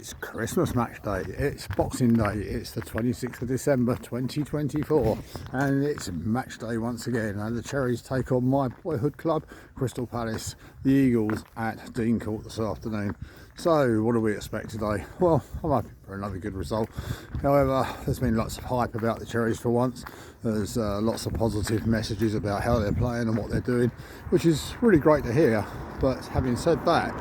It's Christmas match day, it's Boxing Day, it's the 26th of December 2024, and it's match day once again, and the Cherries take on my boyhood club, Crystal Palace, the Eagles, at Dean Court this afternoon. So what do we expect today? Well, I'm hoping for another good result. However, there's been lots of hype about the Cherries for once. There's lots of positive messages about how they're playing and what they're doing, which is really great to hear. But having said that,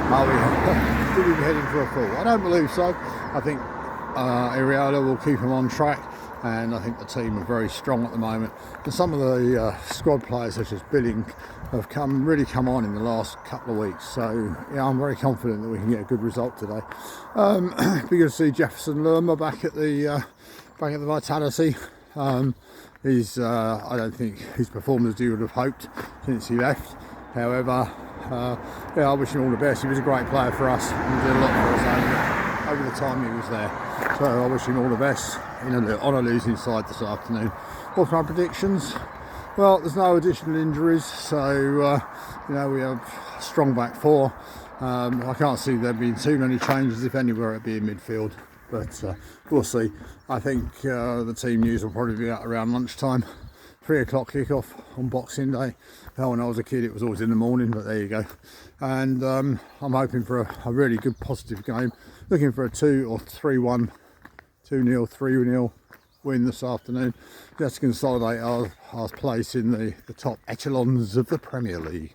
will we be heading for a fall? I don't believe so. I think Areola will keep them on track, and I think the team are very strong at the moment. And some of the squad players, such as Billing, have really come on in the last couple of weeks. So yeah, I'm very confident that we can get a good result today. Be good to see Jefferson Lerma back at the Vitality. I don't think he's performed as you would have hoped since he left. However, yeah, I wish him all the best. He was a great player for us. He did a lot for us over the time he was there. So I wish him all the best on a losing side this afternoon. What's my predictions? Well, there's no additional injuries, so we have a strong back four. I can't see there being too many changes. If anywhere, it'd be in midfield. But we'll see. I think the team news will probably be out around lunchtime. 3 o'clock kickoff on Boxing Day. When I was a kid, it was always in the morning, but there you go. And I'm hoping for a really good, positive game. Looking for a 2 or 3-1, 2-0, 3-0 win this afternoon. Just to consolidate our place in the top echelons of the Premier League.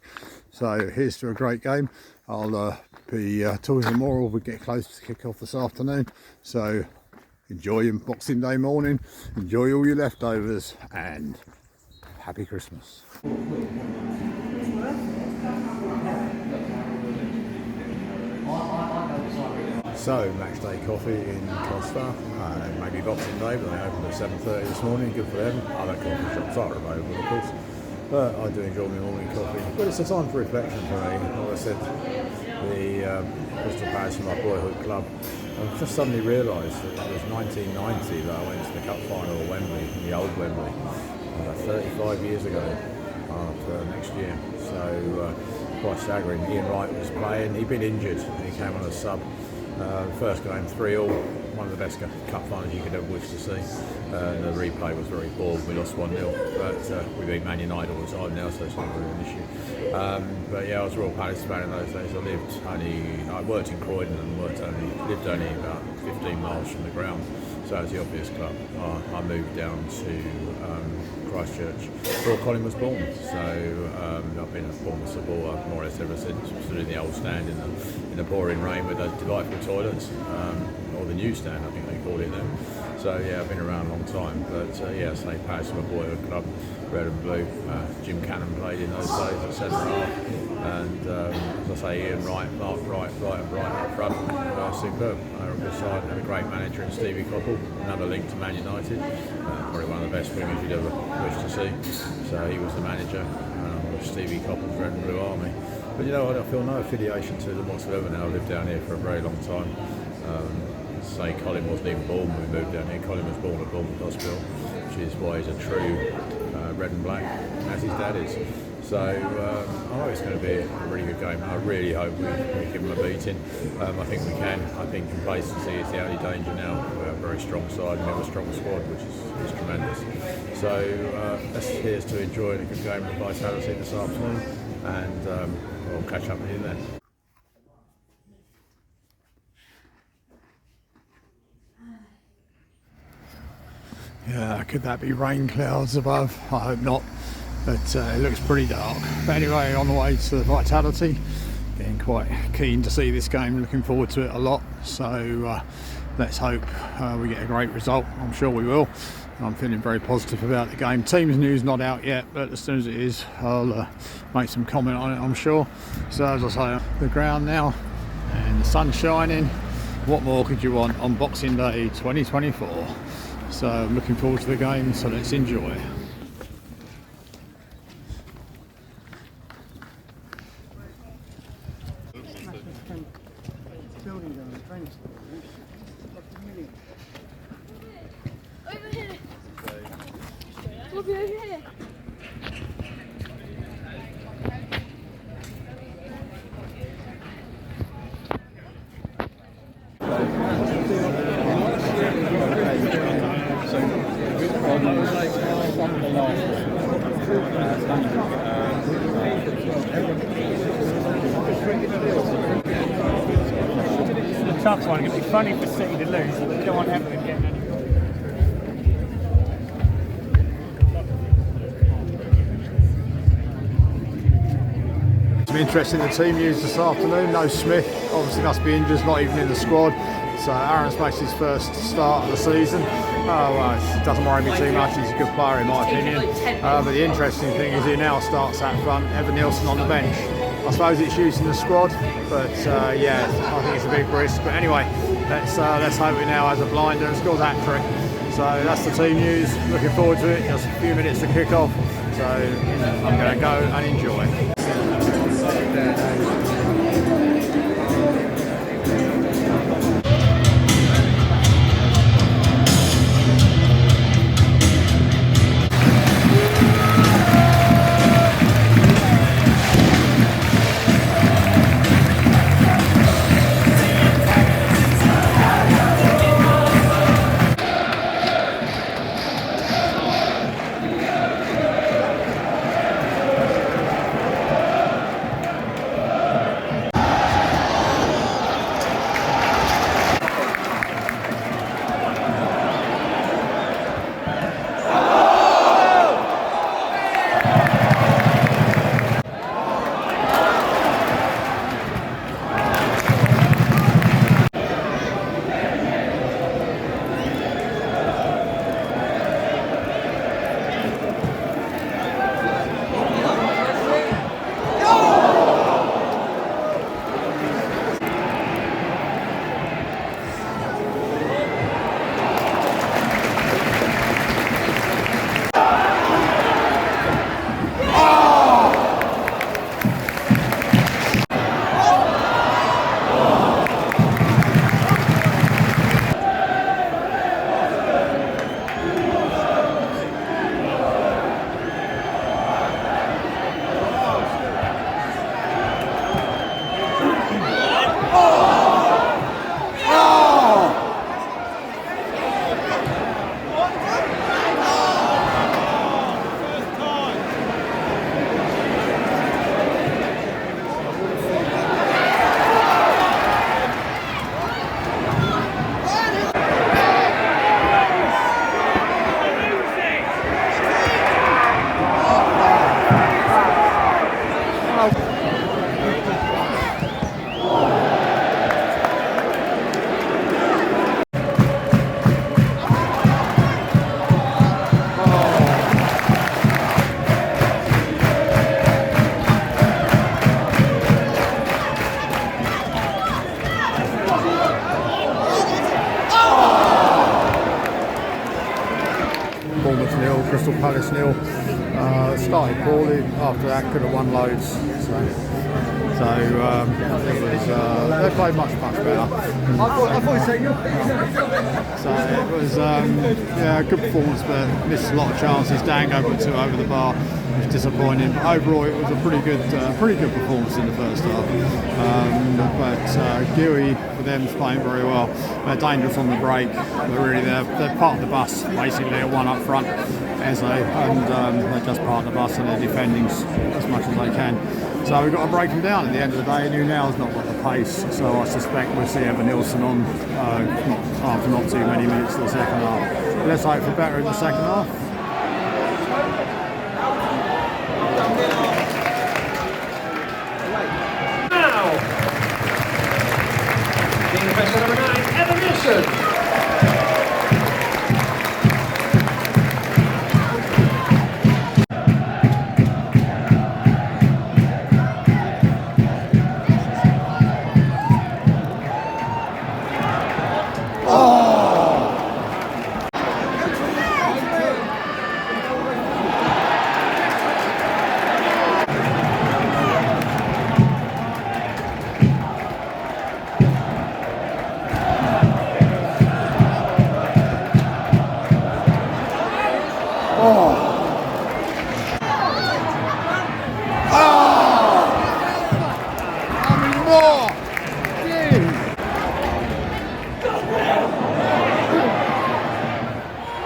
So here's to a great game. I'll be talking more as we get close to kick-off this afternoon. So enjoy your Boxing Day morning. Enjoy all your leftovers, and Happy Christmas. So, match day coffee in Costa. Maybe Boxing Day, but they opened at 7:30 this morning. Good for them. Other coffee shops are available, of course. But I do enjoy my morning coffee. But it's a time for reflection for me. Like I said, the Crystal Palace, my boyhood club. I've just suddenly realised that it was 1990 that I went to the cup final at Wembley, the old Wembley. 35 years ago next year, so quite staggering. Ian Wright was playing, he'd been injured and he came on as sub. First game 3-3, one of the best cup finals you could ever wish to see. The replay was very poor, we lost 1-0, but we beat Man United all the time now, so it's not really an issue. But yeah, I was a Royal Palace fan in those days. I worked in Croydon and lived only about 15 miles from the ground, so it was the obvious club. I moved down to Christchurch before Colin was born, so I've been a Bournemouth supporter more or less ever since. Stood in the old stand in the pouring rain with those delightful toilets, or the new stand I think they called it then. So yeah, I've been around a long time, but yeah, St Palace, my boyhood club, red and blue. Jim Cannon played in those days at centre half, and as I say, Ian Wright, Mark Wright, and Bright up front, superb. A good side, had a great manager in Stevie Coppell, another link to Man United, probably one of the best wingers you'd ever wish to see. So he was the manager of Stevie Coppell's Red and Blue Army. But you know, I feel no affiliation to them whatsoever now. I've lived down here for a very long time. Say Colin wasn't even born when we moved down here. Colin was born at Bournemouth Hospital, which is why he's a true red and black, as his dad is. So I know it's going to be a really good game. I really hope we give them a beating. I think we can. I think complacency is the only danger now. We have a very strong side and we have a strong squad, which is tremendous. So here's to enjoying a good game with Vitality this afternoon, and we'll catch up with you then. Yeah, could that be rain clouds above? I hope not, but it looks pretty dark. But anyway, on the way to the Vitality, getting quite keen to see this game, looking forward to it a lot. So let's hope we get a great result. I'm sure we will. I'm feeling very positive about the game. Teams news not out yet, but as soon as it is, I'll make some comment on it, I'm sure. So as I say, the ground now, and the sun's shining. What more could you want on Boxing Day 2024? So I'm looking forward to the game, so let's enjoy. Over here. Look over here. The tough one. It'd be funny for City to lose, but we don't want Everton getting any. Some interesting in the team news this afternoon. No Smith, obviously must be injured, not even in the squad. So Aaron's makes his first start of the season. It doesn't worry me too much, he's a good player in my opinion. But the interesting thing is he now starts at front, Evan Nielsen on the bench. I suppose it's used in the squad, but yeah, I think it's a big risk. But anyway, let's hope he now has a blinder and scores hat-trick. So that's the team news, looking forward to it, just a few minutes to kick off. So I'm going to go and enjoy. Bournemouth 0, Crystal Palace 0. Started poorly, after that could have won loads. So it was, they played much better. So it was yeah, a good performance, but missed a lot of chances. Dango put 2 over the bar, which was disappointing. But overall, it was a pretty good performance in the first half. But Gui for them is playing very well. They're dangerous on the break. They're part of the bus. Basically, they're one up front, and they just part of the bus and they're defending as much as they can. So we've got to break them down at the end of the day. New now's not got the pace, so I suspect we'll see Evan Nielsen on after not too many minutes of the second half. But let's hope for better in the second half. Now, being the best number 9, Evan Nielsen.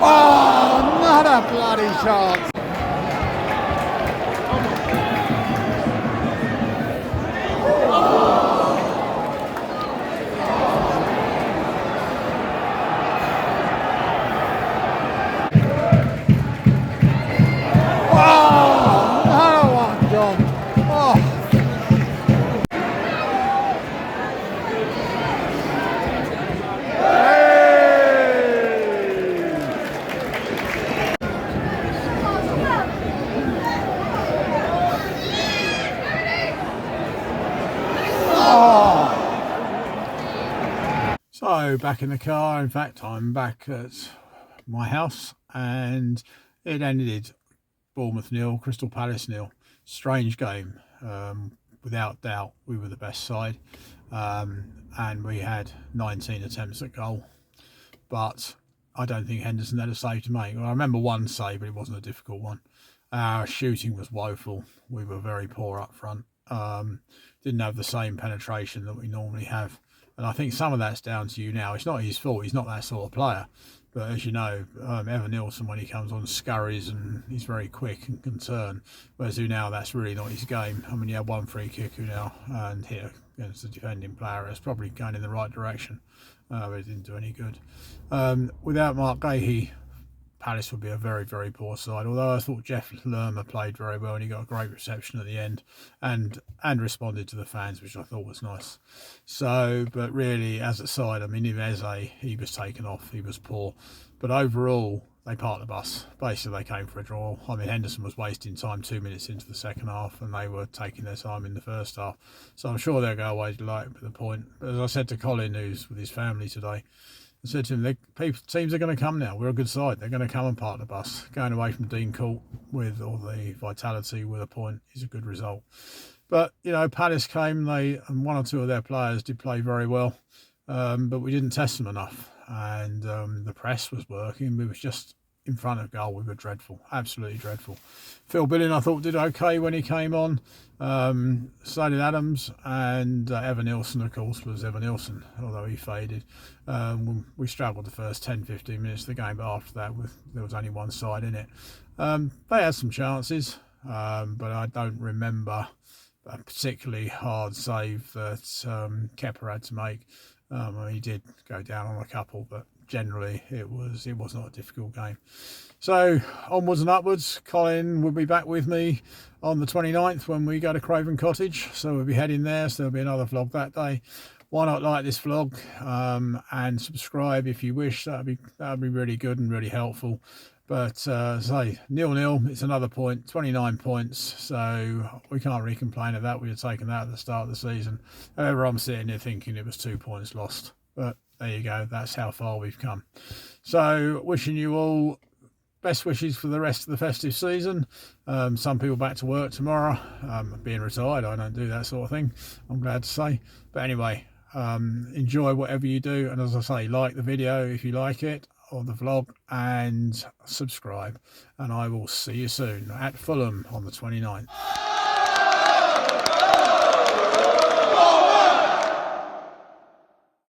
Oh, not a bloody chance. So back in the car, in fact I'm back at my house, and it ended Bournemouth 0, Crystal Palace 0. Strange game. Without doubt we were the best side, and we had 19 attempts at goal, but I don't think Henderson had a save to make. Well, I remember one save, but it wasn't a difficult one. Our shooting was woeful. We were very poor up front. Didn't have the same penetration that we normally have. And I think some of that's down to you now. It's not his fault. He's not that sort of player. But as you know, Evan Nilsson, when he comes on, scurries and he's very quick and can turn. Whereas now that's really not his game. I mean, he had one free kick now and hit against the defending player. It's probably going in the right direction. But it didn't do any good. Without Mark Gahey, Palace would be a very, very poor side. Although I thought Jeff Lerma played very well and he got a great reception at the end and responded to the fans, which I thought was nice. So, but really, as a side, I mean, Iveze, he was taken off, he was poor. But overall, they parked the bus. Basically, they came for a draw. I mean, Henderson was wasting time 2 minutes into the second half and they were taking their time in the first half. So I'm sure they'll go away delighted with the point. But as I said to Colin, who's with his family today, I said to him, teams are going to come now. We're a good side. They're going to come and park the bus. Going away from Dean Court with all the vitality with a point is a good result. But, you know, Palace came, and one or two of their players did play very well, but we didn't test them enough. And the press was working. We was just in front of goal. We were dreadful, absolutely dreadful. Phil Billing, I thought, did okay when he came on. So did Adams, and Evan Nilsson, of course, was Evan Nilsson, although he faded. We struggled the first 10-15 minutes of the game, but after that there was only one side in it. They had some chances, but I don't remember a particularly hard save that Kepa had to make. He did go down on a couple, but generally it was not a difficult game. So onwards and upwards. Colin will be back with me on the 29th when we go to Craven Cottage, so we'll be heading there, so there'll be another vlog that day. Why not like this vlog and subscribe if you wish. That'd be really good and really helpful. But say 0-0, it's another point, 29 points, so we can't really complain of that. We had taken that at the start of the season. However, I'm sitting here thinking it was 2 points lost, but there you go, that's how far we've come. So wishing you all best wishes for the rest of the festive season. Some people back to work tomorrow. Being retired, I don't do that sort of thing, I'm glad to say. But anyway, enjoy whatever you do, and as I say, like the video if you like it, or the vlog, and subscribe, and I will see you soon at Fulham on the 29th.